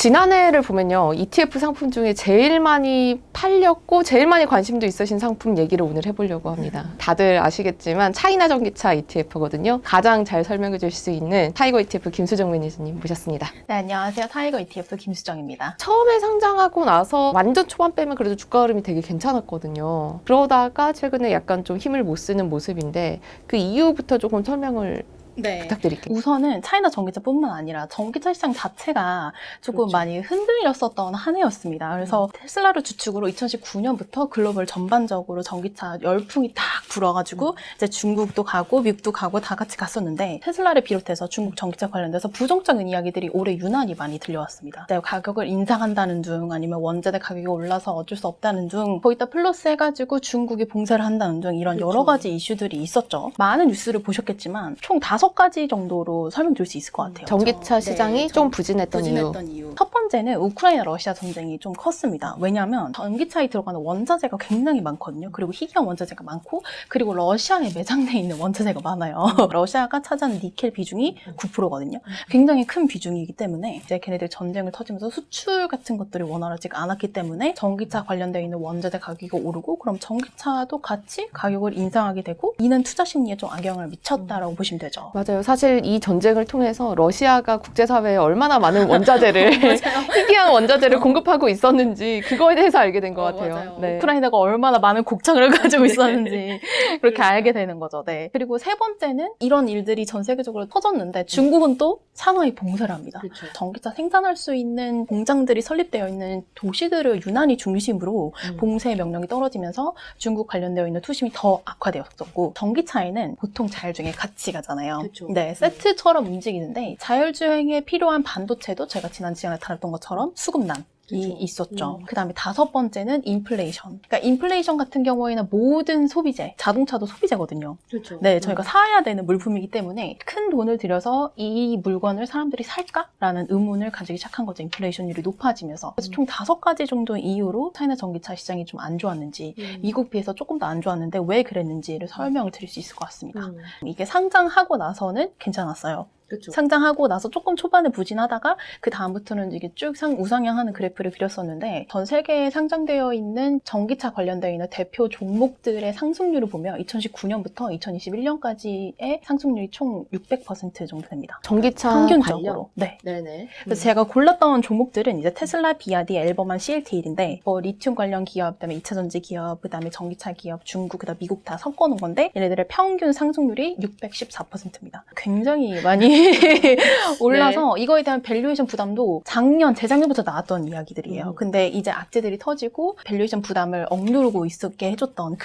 지난해를 보면요, ETF 상품 중에 제일 많이 팔렸고 제일 많이 관심도 있으신 상품 얘기를 오늘 해보려고 합니다. 다들 아시겠지만 차이나 전기차 ETF거든요. 가장 잘 설명해 주실 수 있는 타이거 ETF 김수정 매니저님 모셨습니다. 네, 안녕하세요. 타이거 ETF 김수정입니다. 처음에 상장하고 나서 완전 초반 빼면 그래도 주가 흐름이 되게 괜찮았거든요. 그러다가 최근에 약간 좀 힘을 못 쓰는 모습인데 그 이유부터 조금 설명을 부탁드릴게요. 우선은 차이나 전기차뿐만 아니라 전기차 시장 자체가 조금 많이 흔들렸었던 한 해였습니다. 그래서 테슬라를 주축으로 2019년부터 글로벌 전반적으로 전기차 열풍이 딱 불어가지고 이제 중국도 가고 미국도 가고 다 같이 갔었는데 테슬라를 비롯해서 중국 전기차 관련돼서 부정적인 이야기들이 올해 유난히 많이 들려왔습니다. 가격을 인상한다는 둥 아니면 원자재 가격이 올라서 어쩔 수 없다는 둥 거기다 플러스 해가지고 중국이 봉쇄를 한다는 둥 이런 여러 가지 이슈들이 있었죠. 많은 뉴스를 보셨겠지만 총 5가지 정도로 설명드릴 수 있을 것 같아요. 전기차 시장이 좀 부진했던 이유. 첫 번째는 우크라이나 러시아 전쟁이 좀 컸습니다. 왜냐하면 전기차에 들어가는 원자재가 굉장히 많거든요. 그리고 희귀한 원자재가 많고 그리고 러시아에 매장되어 있는 원자재가 많아요. 러시아가 차지하는 니켈 비중이 9%거든요. 굉장히 큰 비중이기 때문에 이제 걔네들 전쟁을 터지면서 수출 같은 것들이 원활하지가 않았기 때문에 전기차 관련되어 있는 원자재 가격이 오르고 그럼 전기차도 같이 가격을 인상하게 되고 이는 투자 심리에 좀 악영향을 미쳤다라고 보시면 되죠. 맞아요. 사실 이 전쟁을 통해서 러시아가 국제사회에 얼마나 많은 원자재를 희귀한 원자재를 공급하고 있었는지 그거에 대해서 알게 된 것 같아요. 네. 우크라이나가 얼마나 많은 곡창을 가지고 있었는지 그렇게 알게 되는 거죠. 네. 그리고 세 번째는 이런 일들이 전 세계적으로 터졌는데 중국은 또 상하이 봉쇄를 합니다. 그렇죠. 전기차 생산할 수 있는 공장들이 설립되어 있는 도시들을 유난히 중심으로 봉쇄 명령이 떨어지면서 중국 관련되어 있는 투심이 더 악화되었었고 전기차에는 보통 자율주행에 같이 가잖아요. 그쵸. 네, 세트처럼 움직이는데 자율주행에 필요한 반도체도 제가 지난 시간에 다뤘던 것처럼 수급난 이 있었죠. 그 다음에 5번째는 인플레이션. 그러니까 인플레이션 같은 경우에는 모든 소비재, 자동차도 소비재거든요. 그렇죠. 네, 저희가 사야 되는 물품이기 때문에 큰 돈을 들여서 이 물건을 사람들이 살까라는 의문을 가지기 시작한 거죠. 인플레이션율이 높아지면서. 그래서 총 5가지 정도의 이유로 차이나 전기차 시장이 좀 안 좋았는지 미국 비해서 조금 더 안 좋았는데 왜 그랬는지를 설명을 드릴 수 있을 것 같습니다. 이게 상장하고 나서는 괜찮았어요. 그렇죠. 상장하고 나서 조금 초반에 부진하다가 그 다음부터는 이게 쭉 우상향하는 그래프를 그렸었는데 전 세계에 상장되어 있는 전기차 관련되어 있는 대표 종목들의 상승률을 보면 2019년부터 2021년까지의 상승률이 총 600% 정도 됩니다. 전기차 평균적으로. 네. 네네. 그래서 제가 골랐던 종목들은 이제 테슬라, 비아디, 앨범한 CLT일인데 리튬 관련 기업, 그다음에 2차전지 기업, 그다음에 전기차 기업, 중국, 그다음 미국 다 섞어놓은 건데 얘네들의 평균 상승률이 614%입니다. 굉장히 많이 올라서 이거에 대한 밸류에이션 부담도 재작년부터 나왔던 이야기들이에요. 근데 이제 악재들이 터지고 밸류에이션 부담을 억누르고 있었게 해줬던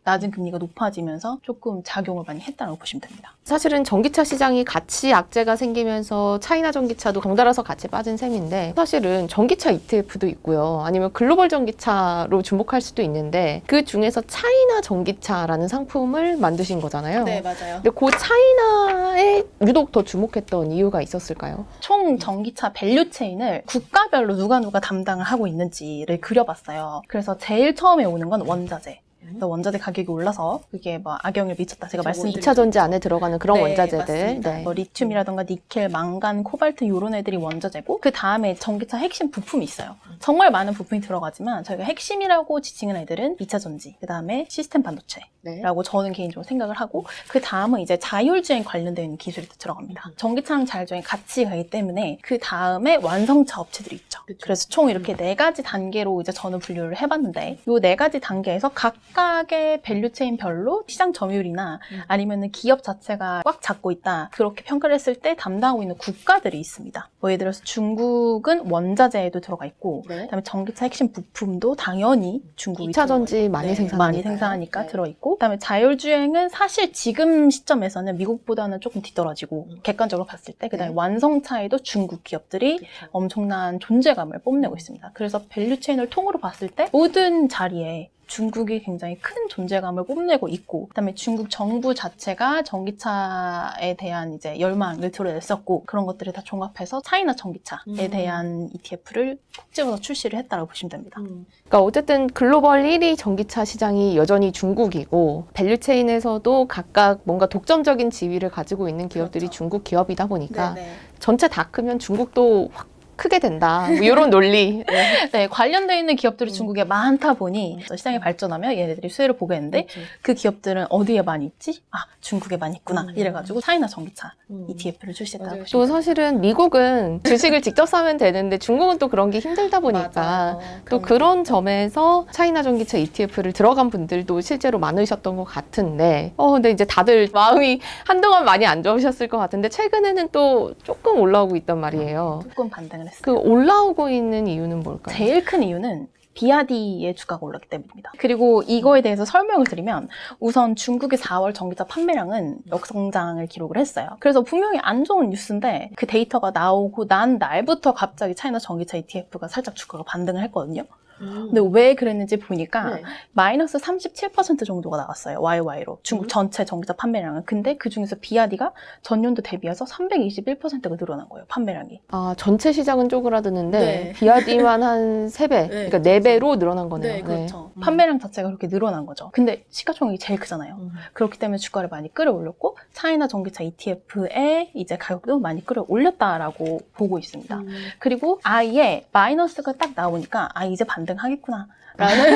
낮은 금리가 높아지면서 조금 작용을 많이 했다고 보시면 됩니다. 사실은 전기차 시장이 같이 악재가 생기면서 차이나 전기차도 덩달아서 같이 빠진 셈인데 사실은 전기차 ETF도 있고요. 아니면 글로벌 전기차로 주목할 수도 있는데 그 중에서 차이나 전기차라는 상품을 만드신 거잖아요. 네, 맞아요. 근데 그 차이나에 유독 더 주목했던 이유가 있었을까요? 총 전기차 밸류체인을 국가별로 누가 담당을 하고 있는지를 그려봤어요. 그래서 제일 처음에 오는 건 원자재. 원자재 가격이 올라서 그게 뭐 악영향을 미쳤다. 제가 말씀드린 2차 전지 안에 들어가는 그런 원자재들. 맞습니다. 뭐 리튬이라던가 니켈, 망간, 코발트 이런 애들이 원자재고 그 다음에 전기차 핵심 부품이 있어요. 정말 많은 부품이 들어가지만 저희가 핵심이라고 지칭한 애들은 2차 전지, 그 다음에 시스템 반도체라고 저는 개인적으로 생각을 하고 그 다음은 이제 자율주행 관련되어 있는 기술이 들어갑니다. 전기차랑 자율주행 같이 가기 때문에 그 다음에 완성차 업체들이 있죠. 그래서 총 이렇게 4가지 단계로 이제 저는 분류를 해봤는데 이 4가지 단계에서 각각의 밸류체인별로 시장 점유율이나 아니면 기업 자체가 꽉 잡고 있다. 그렇게 평가를 했을 때 담당하고 있는 국가들이 있습니다. 뭐 예를 들어서 중국은 원자재에도 들어가 있고 그다음에 전기차 핵심 부품도 당연히 중국이 2차 전지 많이 생산하니까 들어있고 그다음에 자율주행은 사실 지금 시점에서는 미국보다는 조금 뒤떨어지고 객관적으로 봤을 때 그다음에 완성차에도 중국 기업들이 엄청난 존재감을 뽐내고 있습니다. 그래서 밸류체인을 통으로 봤을 때 모든 자리에 중국이 굉장히 큰 존재감을 뽐내고 있고 그다음에 중국 정부 자체가 전기차에 대한 이제 열망을 드러냈었고 그런 것들을 다 종합해서 차이나 전기차에 대한 ETF를 콕 집어서 출시를 했다고 보시면 됩니다. 그러니까 어쨌든 글로벌 1위 전기차 시장이 여전히 중국이고 밸류체인에서도 각각 뭔가 독점적인 지위를 가지고 있는 기업들이 중국 기업이다 보니까 전체 다 크면 중국도 확 크게 된다. 뭐 이런 논리. 네. 네, 관련되어 있는 기업들이 중국에 많다 보니 시장이 발전하면 얘네들이 수혜를 보게 되는데 그 기업들은 어디에 많이 있지? 아, 중국에 많이 있구나. 이래가지고 차이나 전기차 ETF를 출시했다고 또 보시면 사실은 미국은 주식을 직접 사면 되는데 중국은 또 그런 게 힘들다 보니까 맞아요. 또 그런 점에서 차이나 전기차 ETF를 들어간 분들도 실제로 많으셨던 것 같은데 근데 이제 다들 마음이 한동안 많이 안 좋으셨을 것 같은데 최근에는 또 조금 올라오고 있단 말이에요. 조금 반등을 했어요. 그 올라오고 있는 이유는 뭘까요? 제일 큰 이유는 비아디의 주가가 올랐기 때문입니다. 그리고 이거에 대해서 설명을 드리면 우선 중국의 4월 전기차 판매량은 역성장을 기록을 했어요. 그래서 분명히 안 좋은 뉴스인데 그 데이터가 나오고 난 날부터 갑자기 차이나 전기차 ETF가 살짝 주가가 반등을 했거든요. 근데 왜 그랬는지 보니까 마이너스 37% 정도가 나왔어요. YY로. 중국 전체 전기차 판매량은. 근데 그중에서 비아디가 전년도 대비해서 321%가 늘어난 거예요. 판매량이. 아, 전체 시장은 쪼그라드는데 네. 비아디만 한 3배, 그러니까 4배로 늘어난 거네요. 네, 그렇죠. 판매량 자체가 그렇게 늘어난 거죠. 근데 시가총액이 제일 크잖아요. 그렇기 때문에 주가를 많이 끌어올렸고 차이나 전기차 ETF의 이제 가격도 많이 끌어올렸다라고 보고 있습니다. 그리고 아예 마이너스가 딱 나오니까 이제 반등하겠구나. 라는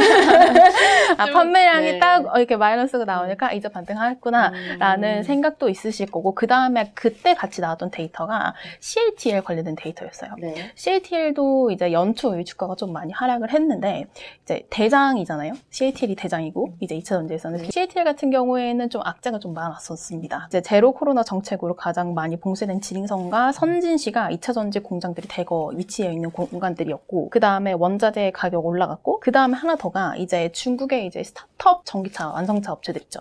판매량이 네. 딱 이렇게 마이너스가 나오니까 이제 반등하겠구나 라는 생각도 있으실 거고 그 다음에 그때 같이 나왔던 데이터가 CATL 관련된 데이터였어요. 네. CATL도 이제 연초 주가가 좀 많이 하락을 했는데 이제 대장이잖아요. CATL이 대장이고 이제 2차 전지에서는 CATL 같은 경우에는 좀 악재가 좀 많았었습니다. 이제 제로 코로나 정책으로 가장 많이 봉쇄된 지능선과 선진시가 2차 전지 공장들이 대거 위치해 있는 공간들이었고 그 다음에 원자재 가격 올라갔고 그 다음에 하나 더가 이제 중국의 이제 스타트업 전기차 완성차 업체들 있죠.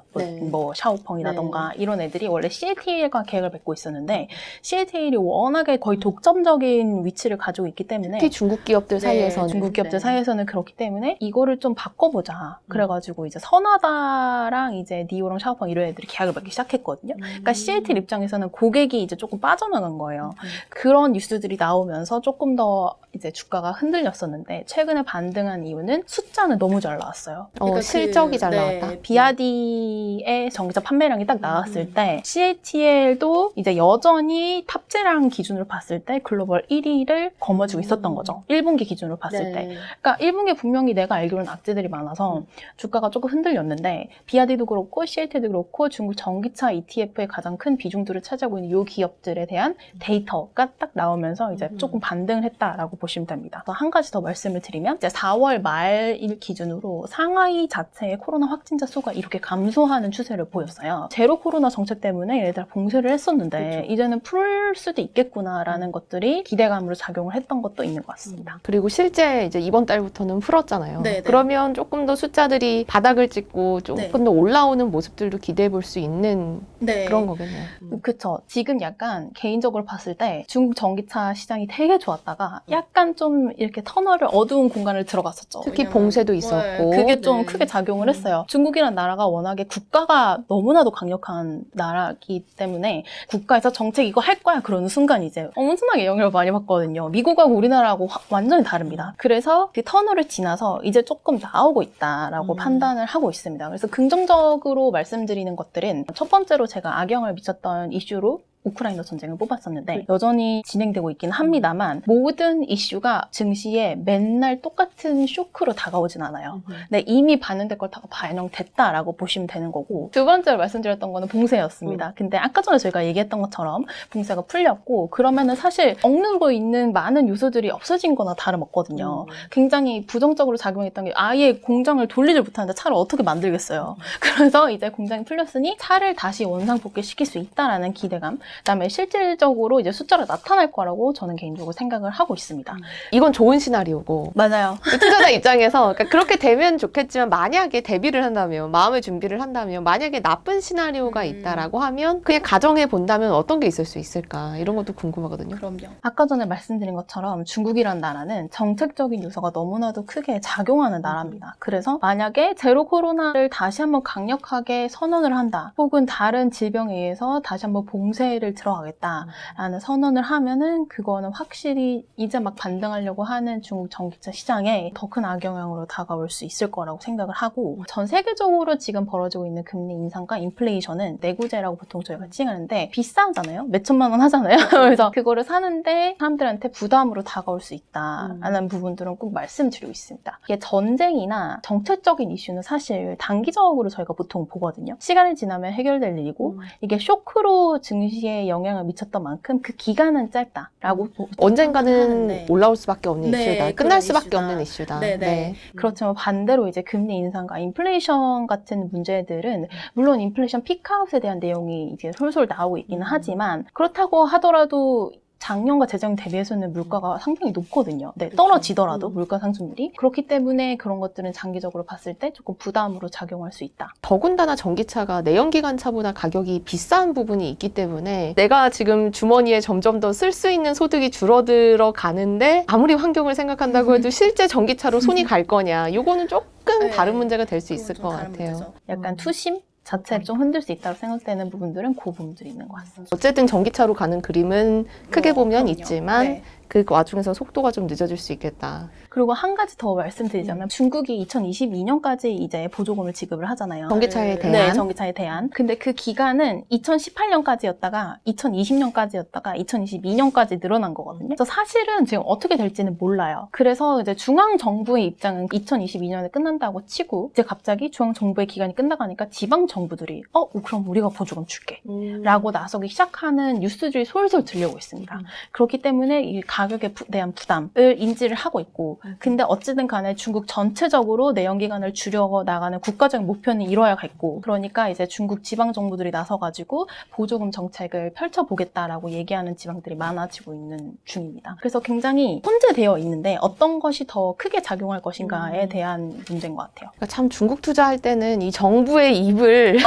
뭐 샤오펑이라던가 이런 애들이 원래 CATL과 계약을 맺고 있었는데 CATL이 워낙에 거의 독점적인 위치를 가지고 있기 때문에 특히 중국 기업들 사이에서는 중국 기업들 사이에서는 그렇기 때문에 이거를 좀 바꿔보자. 그래가지고 이제 선화다랑 이제 니오랑 샤오펑 이런 애들이 계약을 맺기 시작했거든요. 그러니까 CATL 입장에서는 고객이 이제 조금 빠져나간 거예요. 그런 뉴스들이 나오면서 조금 더 이제 주가가 흔들렸었는데 최근에 반등한 이유는 숫자는 너무 잘 나왔어요. 그러니까 실적이 잘 나왔다. 비아디의 전기차 판매량이 딱 나왔을 때 CATL도 이제 여전히 탑재량 기준으로 봤을 때 글로벌 1위를 거머쥐고 있었던 거죠. 1분기 기준으로 봤을 때. 그러니까 1분기에 분명히 내가 알기로는 악재들이 많아서 주가가 조금 흔들렸는데 비아디도 그렇고 CATL도 그렇고 중국 전기차 ETF의 가장 큰 비중들을 차지하고 있는 이 기업들에 대한 데이터가 딱 나오면서 이제 조금 반등을 했다라고 보시면 됩니다. 한 가지 더 말씀을 드리면 이제 4월 말일 기준으로 상하이 자체의 코로나 확진자 수가 이렇게 감소하는 추세를 보였어요. 제로 코로나 정책 때문에 얘들 봉쇄를 했었는데 이제는 풀 수도 있겠구나라는 것들이 기대감으로 작용을 했던 것도 있는 것 같습니다. 그리고 실제 이제 이번 달부터는 풀었잖아요. 그러면 조금 더 숫자들이 바닥을 찍고 조금 더 올라오는 모습들도 기대해 볼 수 있는 그런 거겠네요. 그쵸. 지금 약간 개인적으로 봤을 때 중국 전기차 시장이 되게 좋았다가 약간 좀 이렇게 터널을 어두운 공간을 들어갔었죠. 특히 봉쇄도 있었고 그게 좀 크게 작용을 했어요. 중국이라는 나라가 워낙에 국가가 너무나도 강력한 나라이기 때문에 국가에서 정책 이거 할 거야 그러는 순간 이제 엄청나게 영향을 많이 받거든요. 미국하고 우리나라하고 완전히 다릅니다. 그래서 그 터널을 지나서 이제 조금 나오고 있다라고 판단을 하고 있습니다. 그래서 긍정적으로 말씀드리는 것들은 첫 번째로 제가 악영을 미쳤던 이슈로 우크라이나 전쟁을 뽑았었는데 여전히 진행되고 있긴 합니다만 모든 이슈가 증시에 맨날 똑같은 쇼크로 다가오진 않아요. 근데 이미 반영될 걸 다 반영됐다라고 보시면 되는 거고 두 번째로 말씀드렸던 거는 봉쇄였습니다. 근데 아까 전에 저희가 얘기했던 것처럼 봉쇄가 풀렸고 그러면은 사실 억누르고 있는 많은 요소들이 없어진 거나 다름없거든요. 굉장히 부정적으로 작용했던 게 아예 공장을 돌리질 못하는데 차를 어떻게 만들겠어요. 그래서 이제 공장이 풀렸으니 차를 다시 원상복귀시킬 수 있다라는 기대감 그다음에 실질적으로 이제 숫자로 나타날 거라고 저는 개인적으로 생각을 하고 있습니다. 이건 좋은 시나리오고 맞아요. 투자자 입장에서 그러니까 그렇게 되면 좋겠지만 만약에 대비를 한다면 마음의 준비를 한다면 만약에 나쁜 시나리오가 있다라고 하면 그냥 가정해 본다면 어떤 게 있을 수 있을까 이런 것도 궁금하거든요. 그럼요. 아까 전에 말씀드린 것처럼 중국이란 나라는 정책적인 요소가 너무나도 크게 작용하는 나라입니다. 그래서 만약에 제로 코로나를 다시 한번 강력하게 선언을 한다 혹은 다른 질병에 의해서 다시 한번 봉쇄를 EV를 들어가겠다라는 선언을 하면은 그거는 확실히 이제 막 반등하려고 하는 중국 전기차 시장에 더 큰 악영향으로 다가올 수 있을 거라고 생각을 하고, 전 세계적으로 지금 벌어지고 있는 금리 인상과 인플레이션은 내구재라고 보통 저희가 칭하는데 비싸잖아요. 몇 천만 원 하잖아요. 그래서 그거를 사는데 사람들한테 부담으로 다가올 수 있다라는 부분들은 꼭 말씀드리고 있습니다. 이게 전쟁이나 정책적인 이슈는 사실 단기적으로 저희가 보통 보거든요. 시간이 지나면 해결될 일이고 이게 쇼크로 증시에 영향을 미쳤던 만큼 그 기간은 짧다라고 언젠가는 하는데. 올라올 수밖에 없는 네, 이슈다. 그런 끝날 수밖에 이슈다. 없는 이슈다. 네. 그렇지만 반대로 이제 금리 인상과 인플레이션 같은 문제들은 물론 인플레이션 피크아웃에 대한 내용이 이제 솔솔 나오고 있기는 하지만 그렇다고 하더라도 작년과 재작년 대비해서는 물가가 상당히 높거든요. 네, 떨어지더라도 물가 상승률이. 그렇기 때문에 그런 것들은 장기적으로 봤을 때 조금 부담으로 작용할 수 있다. 더군다나 전기차가 내연기관차보다 가격이 비싼 부분이 있기 때문에 내가 지금 주머니에 점점 더 쓸 수 있는 소득이 줄어들어 가는데 아무리 환경을 생각한다고 해도 실제 전기차로 손이 갈 거냐, 이거는 조금 네. 다른 문제가 될 수 있을 것 같아요. 약간 투심 자체를 좀 흔들 수 있다고 생각되는 부분들은 그 부분들이 있는 것 같습니다. 어쨌든 전기차로 가는 그림은 크게 보면 그럼요. 있지만 네. 그 와중에서 속도가 좀 늦어질 수 있겠다. 그리고 한 가지 더 말씀드리자면 중국이 2022년까지 이제 보조금을 지급을 하잖아요. 전기차에 대한? 네, 전기차에 대한. 근데 그 기간은 2018년까지였다가 2020년까지였다가 2022년까지 늘어난 거거든요. 그래서 사실은 지금 어떻게 될지는 몰라요. 그래서 이제 중앙 정부의 입장은 2022년에 끝난다고 치고 이제 갑자기 중앙 정부의 기간이 끝나가니까 지방 정부들이 그럼 우리가 보조금 줄게 라고 나서기 시작하는 뉴스들이 솔솔 들려오고 있습니다. 그렇기 때문에 이 가격에 대한 부담을 인지를 하고 있고, 근데 어찌든 간에 중국 전체적으로 내연기관을 줄여 나가는 국가적인 목표는 이뤄야겠고, 그러니까 이제 중국 지방 정부들이 나서가지고 보조금 정책을 펼쳐보겠다라고 얘기하는 지방들이 많아지고 있는 중입니다. 그래서 굉장히 혼재되어 있는데 어떤 것이 더 크게 작용할 것인가에 대한 문제인 것 같아요. 그러니까 참 중국 투자할 때는 이 정부의 입을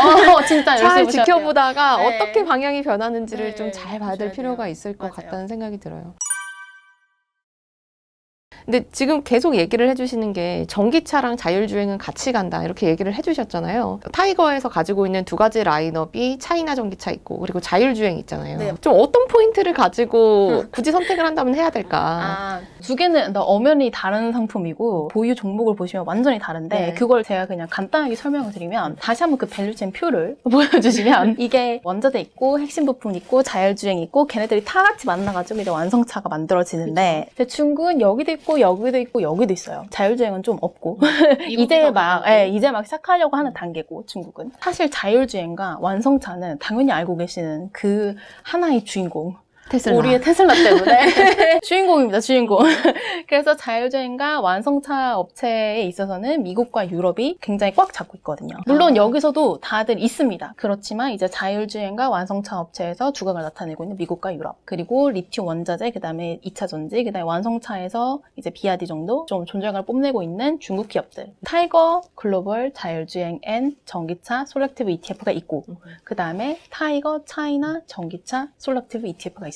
진짜 잘 열심히 보셔야 돼요. 지켜보다가 네. 어떻게 방향이 변하는지를 네, 좀 잘 봐야 될 보셔야 필요가 돼요. 있을 것 맞아요. 같다는 생각이 들어요. 근데 지금 계속 얘기를 해주시는 게 전기차랑 자율주행은 같이 간다 이렇게 얘기를 해주셨잖아요. 타이거에서 가지고 있는 두 가지 라인업이 차이나 전기차 있고 그리고 자율주행 있잖아요. 네. 좀 어떤 포인트를 가지고 굳이 선택을 한다면 해야 될까? 두 개는 엄연히 다른 상품이고 보유 종목을 보시면 완전히 다른데 네. 그걸 제가 그냥 간단하게 설명을 드리면 다시 한번 그 밸류체인 표를 보여주시면 이게 원자재 있고 핵심 부품 있고 자율주행 있고 걔네들이 다 같이 만나가지고 이제 완성차가 만들어지는데 근데 중국은 여기도 있고 여기도 있고 여기도 있어요. 자율주행은 좀 없고 이제 막 시작하려고 하는 단계고 중국은 사실 자율주행과 완성차는 당연히 알고 계시는 그 하나의 주인공 테슬라. 우리의 테슬라 때문에 주인공입니다, 주인공. 그래서 자율주행과 완성차 업체에 있어서는 미국과 유럽이 굉장히 꽉 잡고 있거든요. 물론 여기서도 다들 있습니다. 그렇지만 이제 자율주행과 완성차 업체에서 두각을 나타내고 있는 미국과 유럽, 그리고 리튬 원자재, 그 다음에 2차 전지, 그 다음에 완성차에서 이제 비아디 정도 좀 존재감을 뽐내고 있는 중국 기업들. 타이거 글로벌 자율주행 앤 전기차 솔렉티브 ETF가 있고, 그 다음에 타이거 차이나 전기차 솔렉티브 ETF가 있습니다.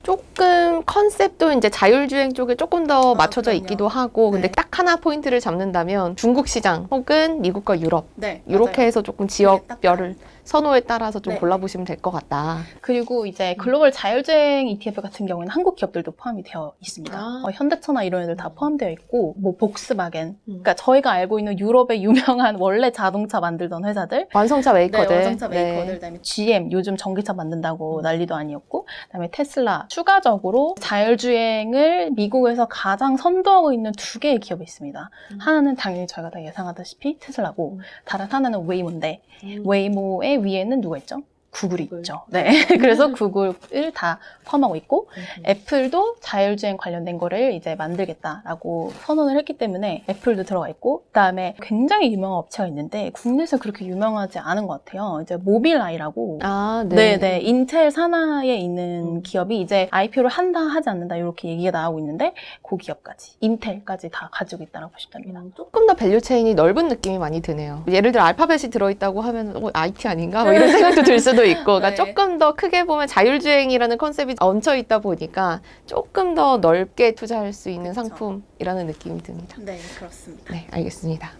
조금 컨셉도 이제 자율주행 쪽에 조금 더 맞춰져 그럼요. 있기도 하고 근데 네. 딱 하나 포인트를 잡는다면 중국 시장 혹은 미국과 유럽 네, 이렇게 해서 조금 지역별을 선호에 따라서 좀 네. 골라보시면 될 것 같다. 그리고 이제 글로벌 자율주행 ETF 같은 경우에는 한국 기업들도 포함이 되어 있습니다. 아. 현대차나 이런 애들 다 포함되어 있고, 뭐 복스바겐, 그러니까 저희가 알고 있는 유럽의 유명한 원래 자동차 만들던 회사들, 완성차 메이커들. 완성차 메이커들, 그다음에 GM 요즘 전기차 만든다고 난리도 아니었고, 그다음에 테슬라. 추가적으로 자율주행을 미국에서 가장 선도하고 있는 두 개의 기업이 있습니다. 하나는 당연히 저희가 다 예상하다시피 테슬라고, 다른 하나는 웨이모인데 웨이모의 위에는 누가 있죠? 구글이 있죠. 네. 그래서 구글을 다 포함하고 있고, 애플도 자율주행 관련된 거를 이제 만들겠다라고 선언을 했기 때문에 애플도 들어가 있고, 그 다음에 굉장히 유명한 업체가 있는데, 국내에서 그렇게 유명하지 않은 것 같아요. 이제 모빌아이라고. 아, 네. 네네. 인텔 산하에 있는 기업이 이제 IPO를 한다, 하지 않는다, 이렇게 얘기가 나오고 있는데, 그 기업까지, 인텔까지 다 가지고 있다고 보시면 됩니다. 조금 더 밸류 체인이 넓은 느낌이 많이 드네요. 예를 들어 알파벳이 들어있다고 하면 IT 아닌가? 뭐 이런 생각도 들 수도 있고 그러니까 네. 조금 더 크게 보면 자율주행이라는 컨셉이 얹혀 있다 보니까 조금 더 넓게 투자할 수 있는 그렇죠. 상품이라는 느낌이 듭니다. 네, 그렇습니다. 네, 알겠습니다.